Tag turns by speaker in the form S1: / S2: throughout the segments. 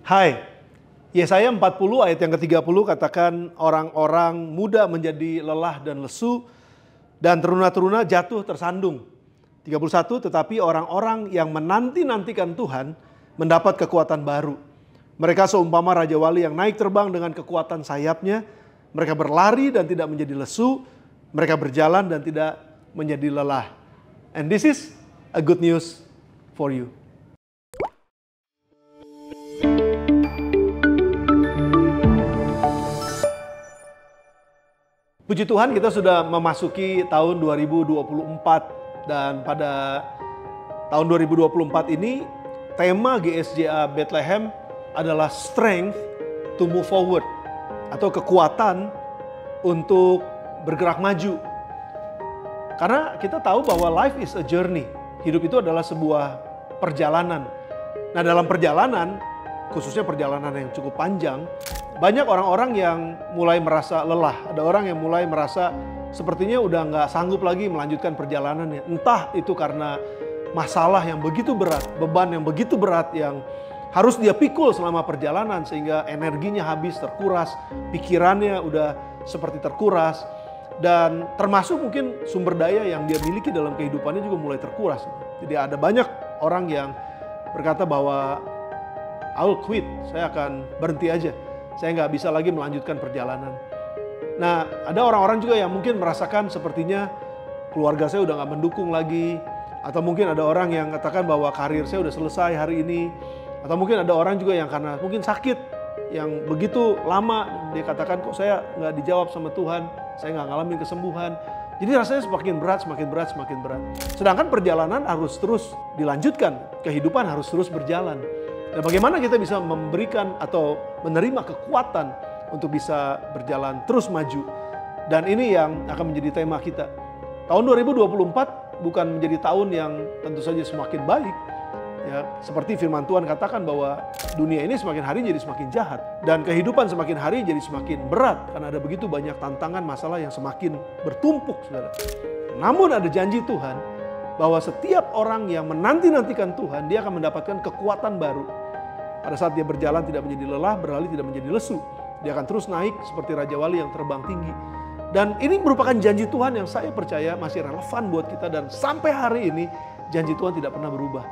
S1: Hai, Yesaya 40 ayat yang ke-30 katakan orang-orang muda menjadi lelah dan lesu dan teruna-teruna jatuh tersandung. 31, tetapi orang-orang yang menanti-nantikan Tuhan mendapat kekuatan baru. Mereka seumpama Raja Wali yang naik terbang dengan kekuatan sayapnya. Mereka berlari dan tidak menjadi lesu. Mereka berjalan dan tidak menjadi lelah. And this is a good news for you. Puji Tuhan, kita sudah memasuki tahun 2024 dan pada tahun 2024 ini tema GSJA Bethlehem adalah strength to move forward atau kekuatan untuk bergerak maju. Karena kita tahu bahwa life is a journey. Hidup itu adalah sebuah perjalanan. Nah, dalam perjalanan, khususnya perjalanan yang cukup panjang, banyak orang-orang yang mulai merasa lelah. Ada orang yang mulai merasa sepertinya udah nggak sanggup lagi melanjutkan perjalanannya. Entah itu karena masalah yang begitu berat, beban yang begitu berat yang harus dia pikul selama perjalanan sehingga energinya habis, terkuras, pikirannya udah seperti terkuras. Dan termasuk mungkin sumber daya yang dia miliki dalam kehidupannya juga mulai terkuras. Jadi ada banyak orang yang berkata bahwa I'll quit, saya akan berhenti aja. Saya nggak bisa lagi melanjutkan perjalanan. Nah, ada orang-orang juga yang mungkin merasakan sepertinya keluarga saya udah nggak mendukung lagi. Atau mungkin ada orang yang katakan bahwa karir saya udah selesai hari ini. Atau mungkin ada orang juga yang karena mungkin sakit, yang begitu lama dia katakan kok saya nggak dijawab sama Tuhan, saya nggak ngalamin kesembuhan. Jadi rasanya semakin berat, semakin berat, semakin berat. Sedangkan perjalanan harus terus dilanjutkan, kehidupan harus terus berjalan. Nah, bagaimana kita bisa memberikan atau menerima kekuatan untuk bisa berjalan terus maju. Dan ini yang akan menjadi tema kita. Tahun 2024 bukan menjadi tahun yang tentu saja semakin baik. Ya, seperti firman Tuhan katakan bahwa dunia ini semakin hari jadi semakin jahat. Dan kehidupan semakin hari jadi semakin berat. Karena ada begitu banyak tantangan, masalah yang semakin bertumpuk, saudara. Namun ada janji Tuhan bahwa setiap orang yang menanti-nantikan Tuhan, dia akan mendapatkan kekuatan baru. Pada saat dia berjalan tidak menjadi lelah, berlari tidak menjadi lesu. Dia akan terus naik seperti Raja Wali yang terbang tinggi. Dan ini merupakan janji Tuhan yang saya percaya masih relevan buat kita. Dan sampai hari ini janji Tuhan tidak pernah berubah.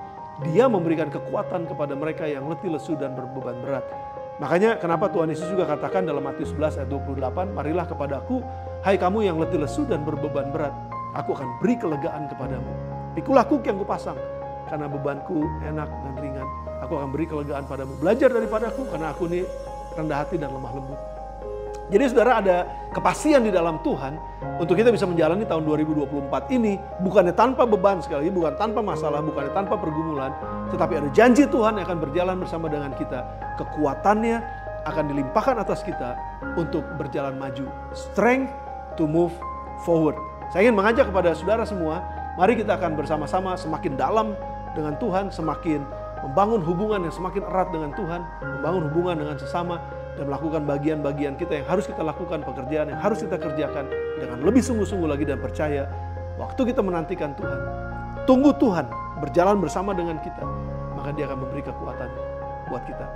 S1: Dia memberikan kekuatan kepada mereka yang letih, lesu, dan berbeban berat. Makanya kenapa Tuhan Yesus juga katakan dalam Matius 11 ayat 28, marilah kepadaku, hai kamu yang letih, lesu, dan berbeban berat. Aku akan beri kelegaan kepadamu. Pikulah kuk yang kupasang, karena bebanku enak dan ringan. Aku akan beri kelegaan padamu. Belajar daripadaku, karena aku ini rendah hati dan lemah lembut. Jadi saudara, ada kepastian di dalam Tuhan untuk kita bisa menjalani tahun 2024 ini. Bukannya tanpa beban, sekali lagi bukan tanpa masalah, bukannya tanpa pergumulan. Tetapi ada janji Tuhan yang akan berjalan bersama dengan kita. Kekuatannya akan dilimpahkan atas kita untuk berjalan maju. Strength to move forward. Saya ingin mengajak kepada saudara semua, mari kita akan bersama-sama semakin dalam dengan Tuhan, semakin membangun hubungan yang semakin erat dengan Tuhan, membangun hubungan dengan sesama, dan melakukan bagian-bagian kita yang harus kita lakukan, pekerjaan yang harus kita kerjakan dengan lebih sungguh-sungguh lagi dan percaya. Waktu kita menantikan Tuhan, tunggu Tuhan berjalan bersama dengan kita, maka Dia akan memberi kekuatan buat kita.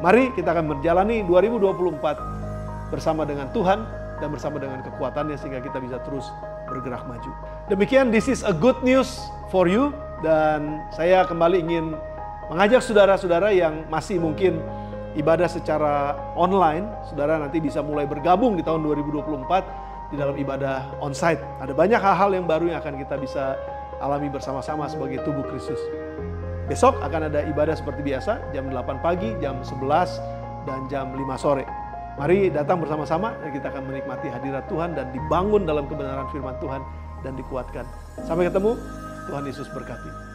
S1: Mari kita akan menjalani 2024 bersama dengan Tuhan dan bersama dengan kekuatannya sehingga kita bisa terus bergerak maju. Demikian, this is a good news for you. Dan saya kembali ingin mengajak saudara-saudara yang masih mungkin ibadah secara online, saudara nanti bisa mulai bergabung di tahun 2024 di dalam ibadah onsite. Ada banyak hal-hal yang baru yang akan kita bisa alami bersama-sama sebagai tubuh Kristus. Besok akan ada ibadah seperti biasa, jam 8 pagi, jam 11, dan jam 5 sore. Mari datang bersama-sama dan kita akan menikmati hadirat Tuhan dan dibangun dalam kebenaran firman Tuhan dan dikuatkan. Sampai ketemu, Tuhan Yesus berkati.